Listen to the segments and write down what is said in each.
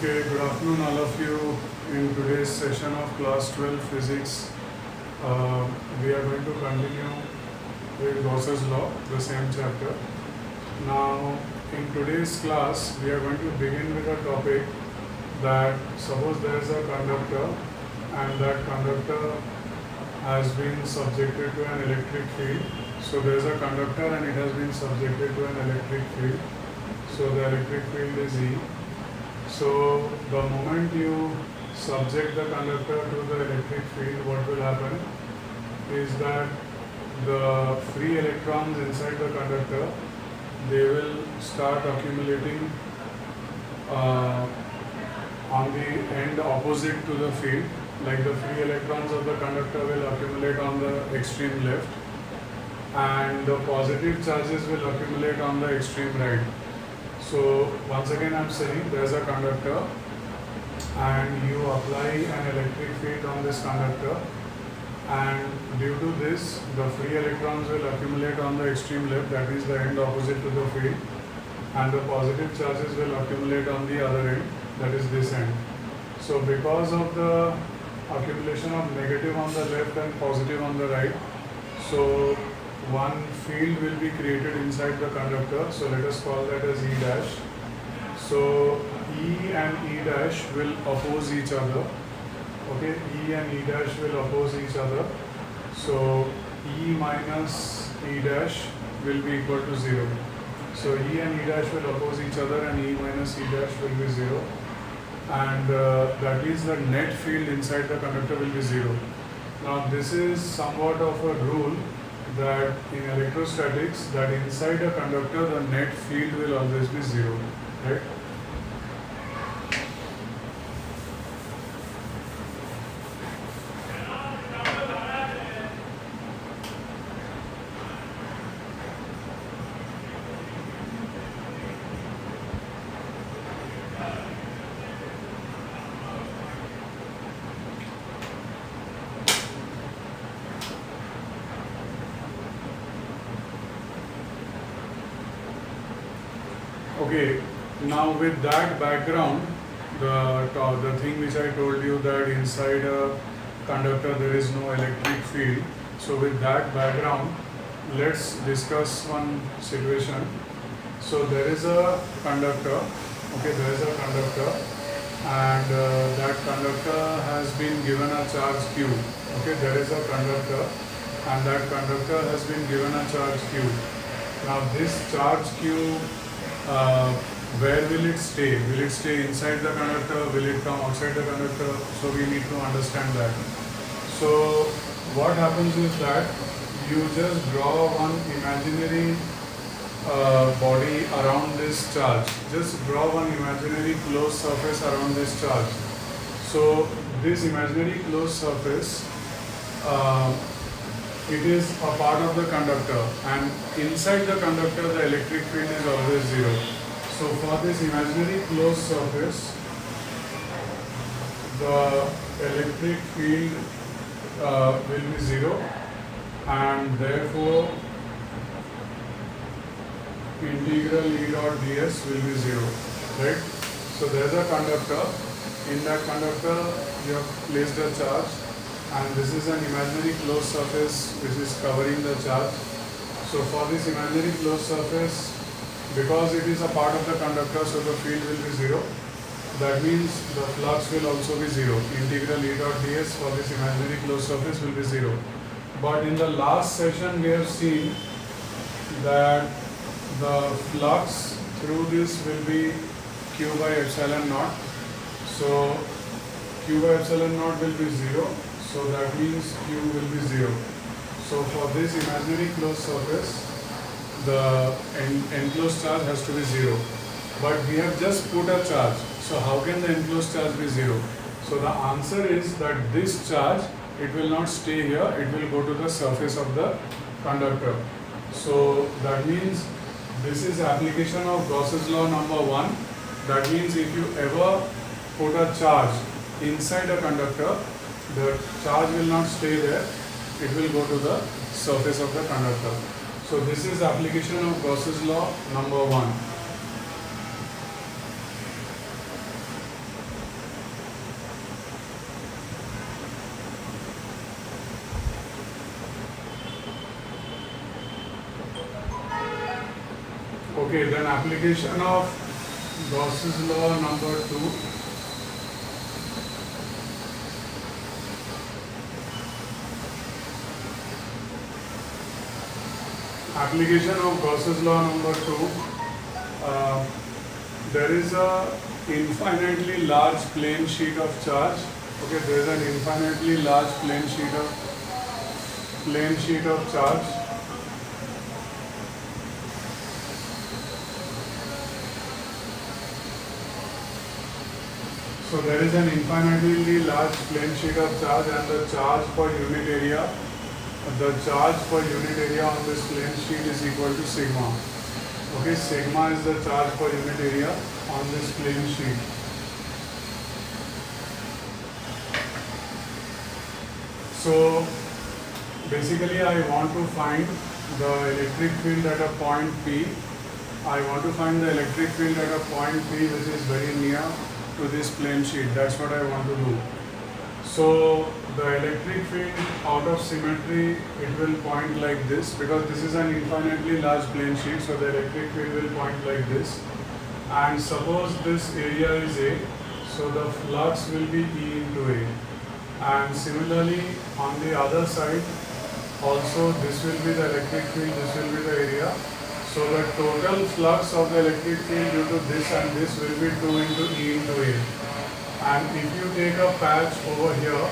Okay, good afternoon all of you. In today's session of class 12 physics, we are going to continue with Gauss's law, the same chapter. Now, in today's class, we are going to begin with a topic that suppose there is a conductor and that conductor has been subjected to an electric field. So there is a conductor and it has been subjected to an electric field. So the electric field is E. So the moment you subject the conductor to the electric field, what will happen is that the free electrons inside the conductor, they will start accumulating on the end opposite to the field. Like the free electrons of the conductor will accumulate on the extreme left and the positive charges will accumulate on the extreme right. So once again I am saying there is a conductor and you apply an electric field on this conductor, and due to this the free electrons will accumulate on the extreme left, that is the end opposite to the field, and the positive charges will accumulate on the other end, that is this end. So because of the accumulation of negative on the left and positive on the right, so one field will be created inside the conductor. So let us call that as E dash. So E and E dash will oppose each other. Okay, E and E dash will oppose each other. So E minus E dash will be equal to 0. So E and E dash will oppose each other and E minus E dash will be 0. And that means the net field inside the conductor will be 0. Now this is somewhat of a rule that in electrostatics, that inside a conductor the net field will always be 0, right? Okay, now with that background, the thing which I told you that inside a conductor there is no electric field. So with that background, let's discuss one situation. So there is a conductor, okay, there is a conductor and that conductor has been given a charge Q. Okay, there is a conductor and that conductor has been given a charge Q. Now this charge Q, where will it stay? Will it stay inside the conductor? Will it come outside the conductor? So we need to understand that. So what happens is that you just draw one imaginary body around this charge. Just draw one imaginary closed surface around this charge. So this imaginary closed surface, it is a part of the conductor, and inside the conductor the electric field is always 0. So for this imaginary closed surface, the electric field will be 0 and therefore integral E dot ds will be 0, right? So there is a conductor, in that conductor you have placed a charge, and this is an imaginary closed surface which is covering the charge. So for this imaginary closed surface, because it is a part of the conductor, so the field will be 0. That means the flux will also be 0. Integral E dot ds for this imaginary closed surface will be 0. But in the last session we have seen that the flux through this will be Q by epsilon naught. So Q by epsilon naught will be 0. So that means Q will be 0. So for this imaginary closed surface, the enclosed charge has to be 0. But we have just put a charge. So how can the enclosed charge be 0? So the answer is that this charge, it will not stay here, it will go to the surface of the conductor. So that means this is application of Gauss's law number 1. That means if you ever put a charge inside a conductor, the charge will not stay there, it will go to the surface of the conductor. So this is application of Gauss's law number 1. Okay, then application of Gauss's law number 2. Application of Gauss's law number 2. There is a infinitely large plane sheet of charge. Okay, there is an infinitely large plane sheet of charge. So there is an infinitely large plane sheet of charge, and the charge per unit area on this plane sheet is equal to sigma. Okay, sigma is the charge per unit area on this plane sheet. So basically I want to find the electric field at a point P. I want to find the electric field at a point P which is very near to this plane sheet. That's what I want to do. So the electric field out of symmetry, it will point like this, because this is an infinitely large plane sheet, so the electric field will point like this. And suppose this area is A, so the flux will be E into A. And similarly on the other side also, this will be the electric field, this will be the area. So the total flux of the electric field due to this and this will be 2 into E into A. And if you take a patch over here,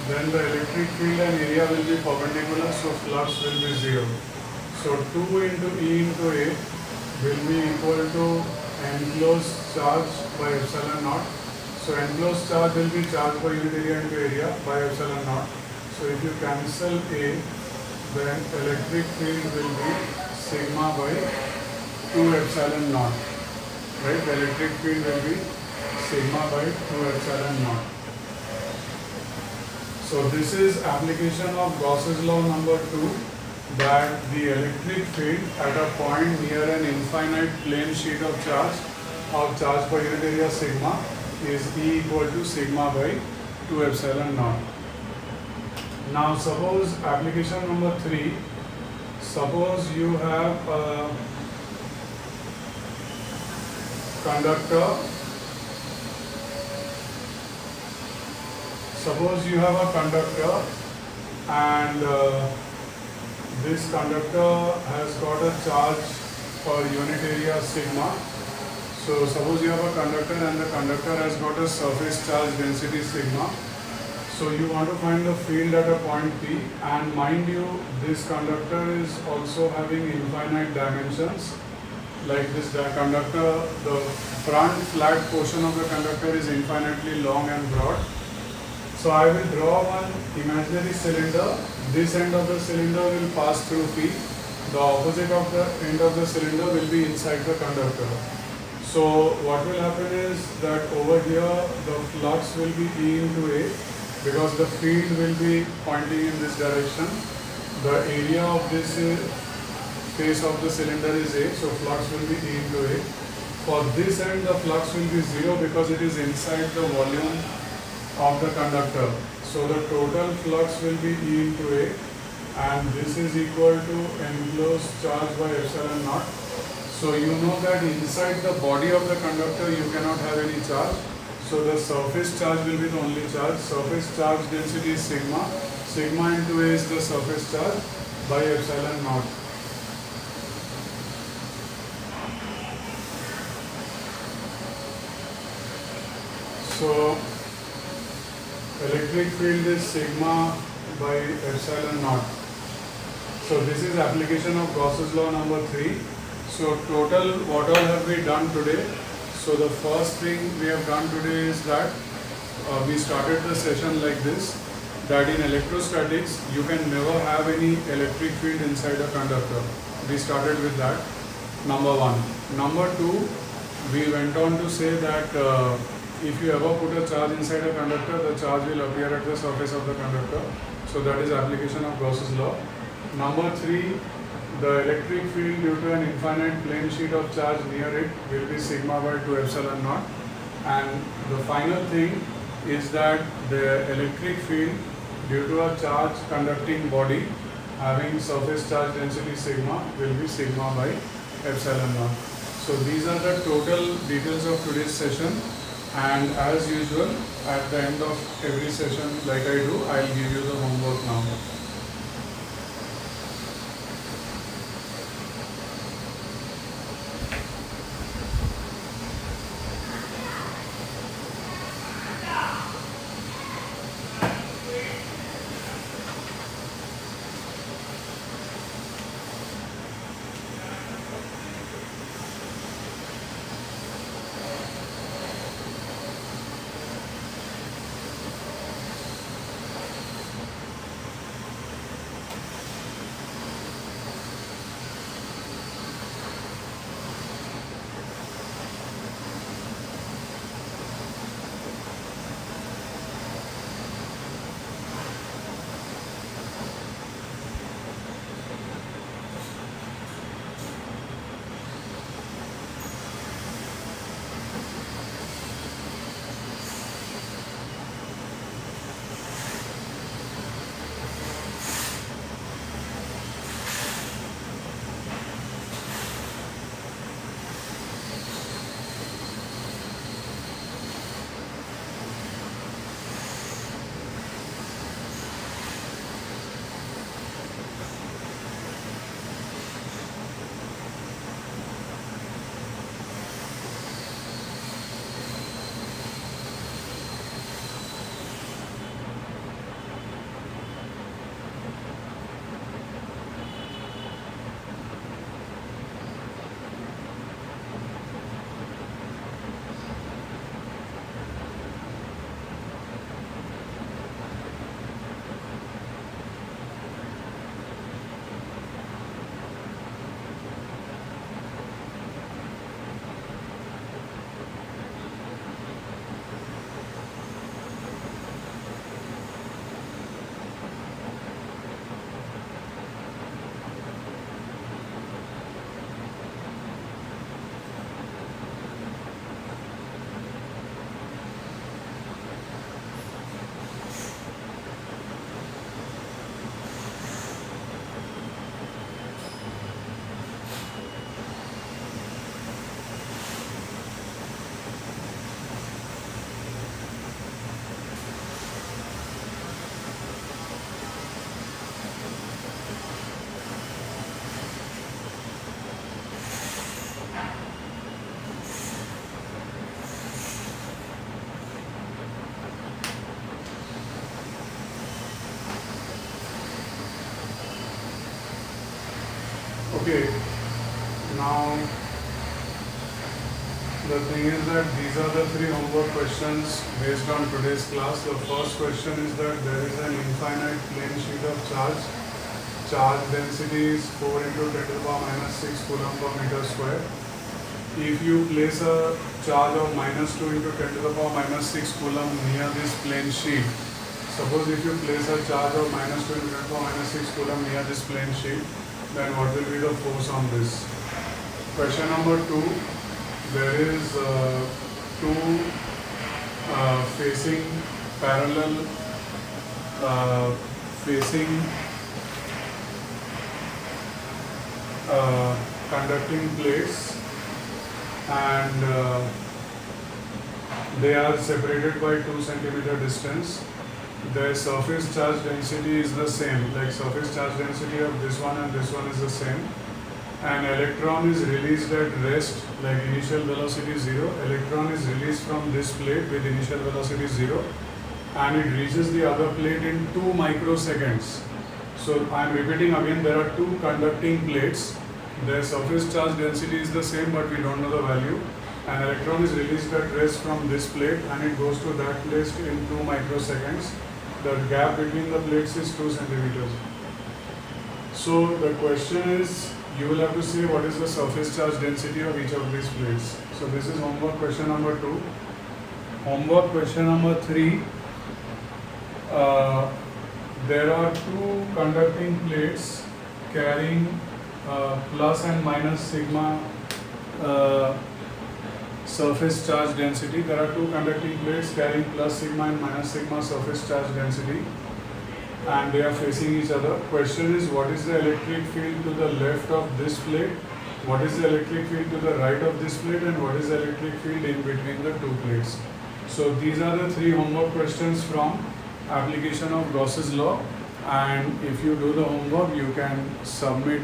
then the electric field and area will be perpendicular, so flux will be 0. So 2 into E into A will be equal to enclosed charge by epsilon naught. So enclosed charge will be charge per unit area into area by epsilon naught. So if you cancel A, then electric field will be sigma by 2 epsilon naught. Right? The electric field will be sigma by 2 epsilon naught. So this is application of Gauss's law number 2, that the electric field at a point near an infinite plane sheet of charge per unit area sigma is E equal to sigma by 2 epsilon naught. Now suppose application number 3, suppose you have a conductor. Suppose you have a conductor and this conductor has got a charge per unit area sigma. So suppose you have a conductor and the conductor has got a surface charge density sigma. So you want to find the field at a point P, and mind you, this conductor is also having infinite dimensions. Like this conductor, the front flat portion of the conductor is infinitely long and broad. So I will draw one imaginary cylinder. This end of the cylinder will pass through P. The opposite of the end of the cylinder will be inside the conductor. So what will happen is that over here the flux will be E into A, because the field will be pointing in this direction. The area of this face of the cylinder is A, so flux will be E into A. For this end the flux will be 0 because it is inside the volume of the conductor. So the total flux will be E into A, and this is equal to enclosed charge by epsilon naught. So you know that inside the body of the conductor you cannot have any charge. So the surface charge will be the only charge. Surface charge density is sigma. Sigma into A is the surface charge by epsilon naught. So electric field is sigma by epsilon naught. So this is application of Gauss's law number 3. So total, what all have we done today? So the first thing we have done today is that we started the session like this, that in electrostatics you can never have any electric field inside a conductor. We started with that, number 1. Number 2, we went on to say that if you ever put a charge inside a conductor, the charge will appear at the surface of the conductor. So that is application of Gauss's law. Number 3, the electric field due to an infinite plane sheet of charge near it will be sigma by 2 epsilon naught. And the final thing is that the electric field due to a charge conducting body having surface charge density sigma will be sigma by epsilon naught. So these are the total details of today's session, and as usual at the end of every session, like I do, I'll give you the homework now. Okay, now the thing is that these are the three homework questions based on today's class. The first question is that there is an infinite plane sheet of charge. Charge density is 4 into 10 to the power minus 6 coulomb per meter square. If you place a charge of minus 2 into 10 to the power minus 6 coulomb near this plane sheet, suppose if you place a charge of minus 2 into 10 to the power minus 6 coulomb near this plane sheet, then what will be the force on this? Question number 2, there is two facing parallel conducting plates, and they are separated by 2 centimeter distance. Their surface charge density is the same, like surface charge density of this one and this one is the same. An electron is released at rest, like initial velocity 0. Electron is released from this plate with initial velocity 0, and it reaches the other plate in 2 microseconds. So I am repeating again, there are 2 conducting plates. Their surface charge density is the same, but we don't know the value. An electron is released at rest from this plate and it goes to that place in 2 microseconds. The gap between the plates is 2 centimeters. So the question is, you will have to say what is the surface charge density of each of these plates. So this is homework question number 2. Homework question number 3. There are 2 conducting plates carrying plus and minus sigma surface charge density. There are 2 conducting plates carrying plus sigma and minus sigma surface charge density, and they are facing each other. Question is, what is the electric field to the left of this plate? what is the electric field to the right of this plate and what is the electric field in between the two plates. So these are the 3 homework questions from application of Gauss's law, and if you do the homework you can submit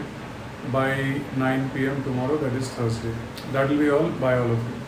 by 9 p.m. tomorrow, that is Thursday. That will be all. Bye all of you.